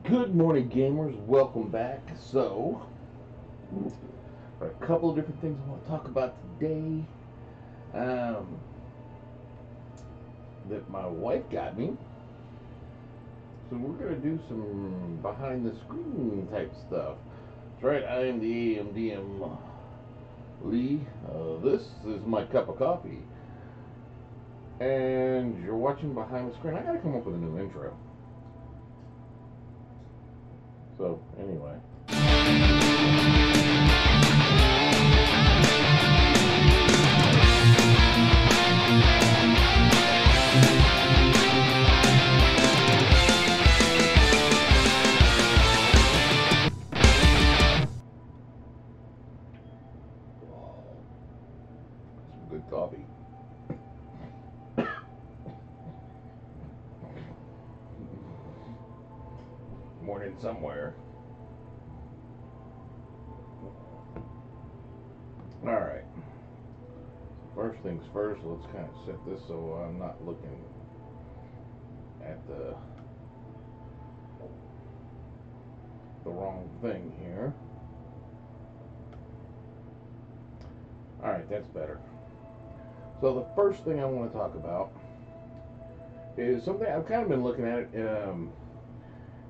Good morning, gamers. Welcome back. So, a couple of different things I want to talk about today that my wife got me. So, we're going to do some behind the screen type stuff. That's right, I am the AMDM Lee. This is my cup of coffee. And you're watching behind the screen. I got to come up with a new intro. So, anyway. Some good coffee. Morning somewhere. Alright. First things first, let's kind of set this so I'm not looking at the wrong thing here. Alright, that's better. So the first thing I want to talk about is something I've kind of been looking at.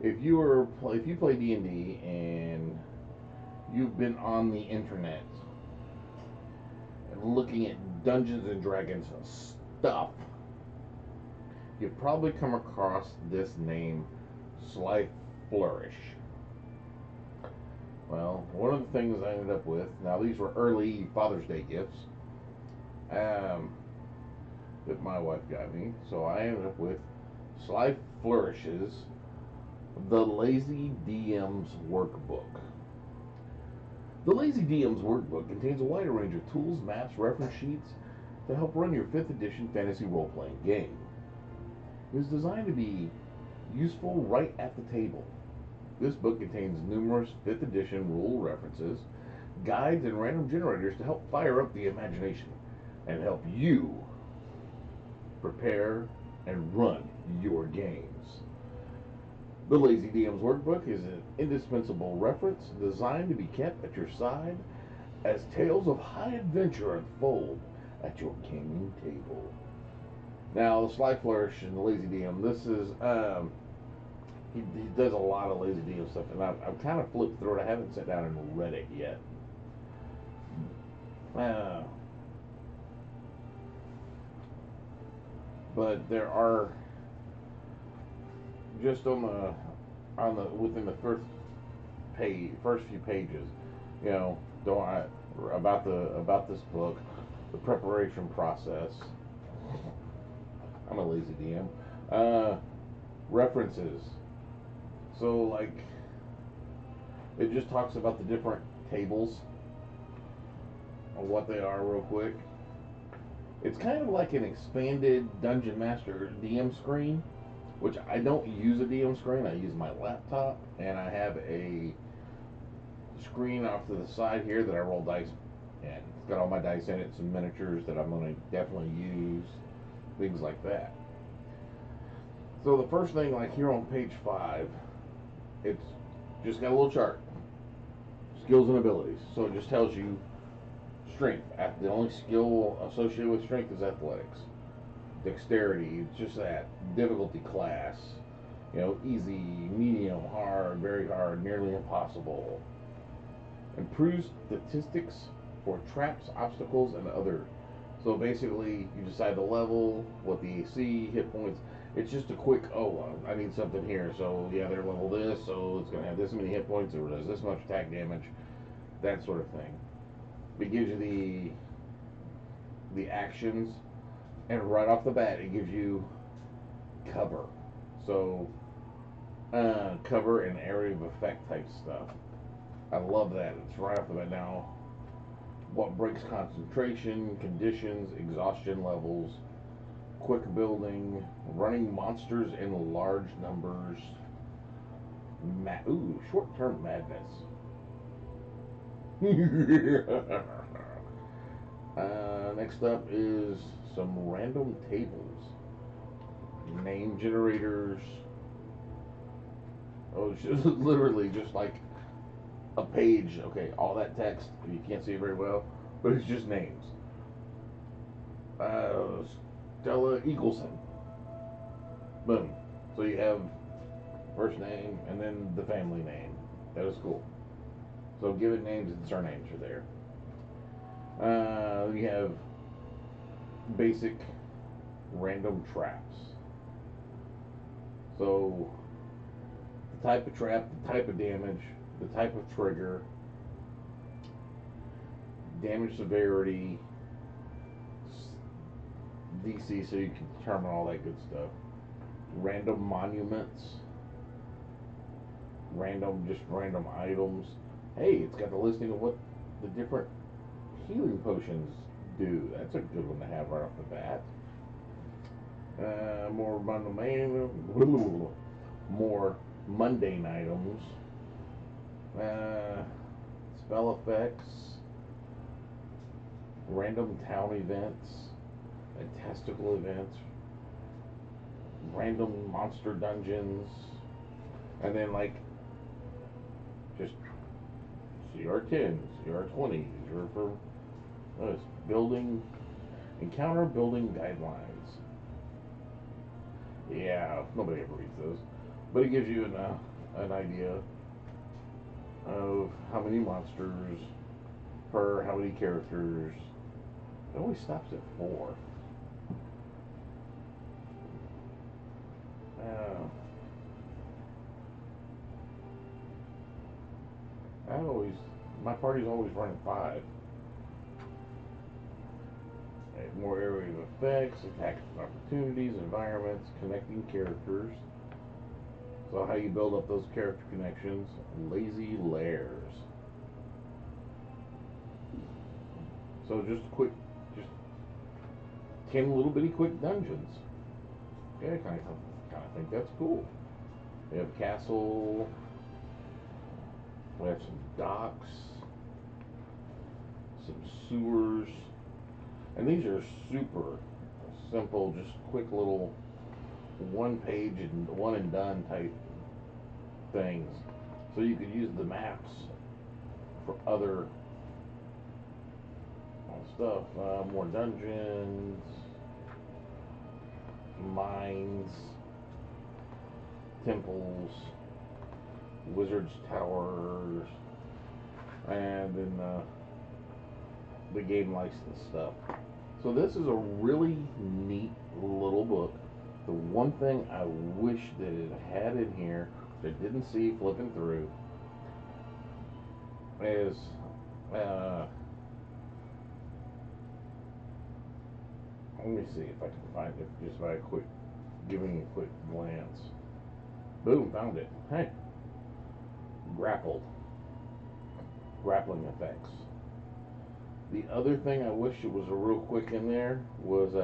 If you play D&D and you've been on the internet and looking at Dungeons and Dragons stuff, you've probably come across this name, Sly Flourish. Well, one of the things I ended up with, now these were early Father's Day gifts that my wife got me, so I ended up with Sly Flourish's The Lazy Dms Workbook. The Lazy Dms Workbook contains a wide range of tools, maps, reference sheets to help run your 5th edition fantasy role-playing game. It is designed to be useful right at the table. This book contains numerous 5th edition rule references, guides, and random generators to help fire up the imagination and help you prepare and run your games. The Lazy Dms Workbook is an indispensable reference designed to be kept at your side as tales of high adventure unfold at your gaming table. Now, the Sly Flourish and the Lazy DM, this is he does a lot of Lazy DM stuff, and I've kind of flipped through it. I haven't sat down and read it yet. But there are just within the first few pages, you know, about this book, the preparation process. I'm a lazy DM. References. So, like, it just talks about the different tables and what they are real quick. It's kind of like an expanded Dungeon Master DM screen, which I don't use a DM screen. I use my laptop, and I have a screen off to the side here that I roll dice, and it's got all my dice in it, some miniatures that I'm going to definitely use, things like that. So the first thing, like here on page 5, it's just got a little chart, skills and abilities. So it just tells you strength. The only skill associated with strength is athletics. Dexterity, it's just that. Difficulty class, you know, easy, medium, hard, very hard, nearly impossible. Improves statistics for traps, obstacles, and other. So basically, you decide the level, what the AC, hit points. It's just a quick, I need something here. So yeah, they're level this, so it's going to have this many hit points, or does this much attack damage, that sort of thing. It gives you the actions, and right off the bat, it gives you cover. So cover and area of effect type stuff. I love that. It's right off the bat. Now, what breaks concentration, conditions, exhaustion levels, quick building, running monsters in large numbers, short-term madness. Next up is some random tables, name generators, Oh, it's just literally just like a page. Okay, all that text, you can't see it very well, but it's just names. Stella Eagleson. Boom. So you have first name and then the family name. That is cool. So given names and surnames are there. We have basic random traps. So the type of trap, the type of damage, the type of trigger, damage severity, DC, so you can determine all that good stuff. Random monuments, just random items. Hey, it's got the listing of what the different healing potions do. That's a good one to have right off the bat. More mundane items. Spell effects. Random town events. Fantastical events. Random monster dungeons. And then like just CR10s, CR20s, or for building, encounter building guidelines. Yeah, nobody ever reads those, but it gives you an idea of how many monsters per how many characters. It only stops at 4. Uh, my party's always running 5. More area of effects, attack opportunities, environments, connecting characters. So how you build up those character connections. Lazy lairs. So just 10 little bitty quick dungeons. Yeah, I kind of think that's cool. We have a castle. We have some docks, some sewers. And these are super simple, just quick little one page and one and done type things. So you could use the maps for other stuff. More dungeons, mines, temples, wizards' towers, and then the game license stuff. So this is a really neat little book. The one thing I wish that it had in here that I didn't see flipping through is let me see if I can find it just by giving a quick glance. Boom, found it. Hey, grappling effects. The other thing I wish it was a real quick in there was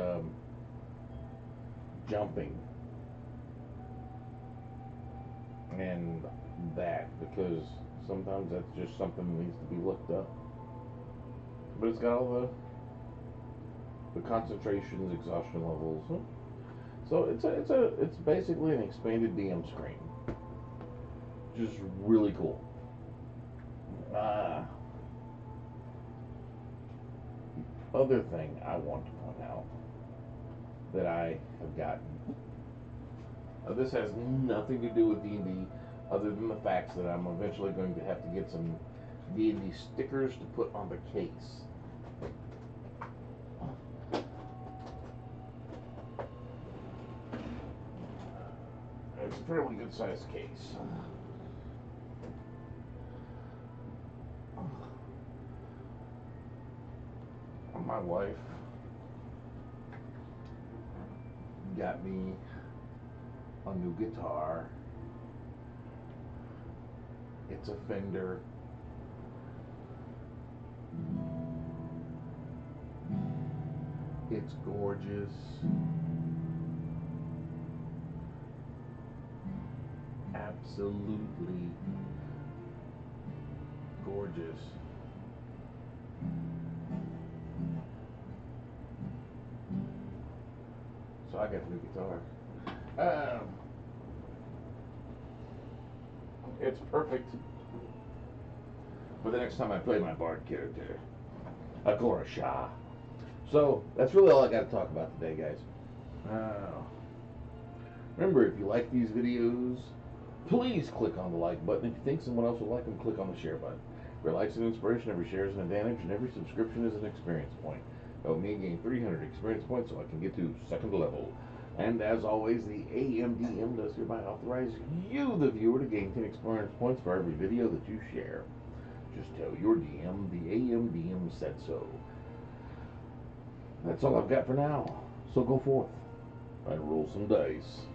jumping. And that, because sometimes that's just something that needs to be looked up. But it's got all the concentrations, exhaustion levels. So it's basically an expanded DM screen. Just really cool. Other thing I want to point out that I have gotten. This has nothing to do with D&D other than the facts that I'm eventually going to have to get some D&D stickers to put on the case. It's a fairly good sized case. My wife got me a new guitar. It's a Fender. It's gorgeous. Absolutely gorgeous. So I got a new guitar. It's perfect. For the next time I play my bard character, Agorisha. So that's really all I got to talk about today, guys. Remember, if you like these videos, please click on the like button. If you think someone else will like them, click on the share button. Every like's an inspiration, every share is an advantage, and every subscription is an experience point. Help me gain 300 experience points so I can get to second level. And as always, the AMDM does hereby authorize you, the viewer, to gain 10 experience points for every video that you share. Just tell your DM the AMDM said so. That's all I've got for now. So go forth and roll some dice.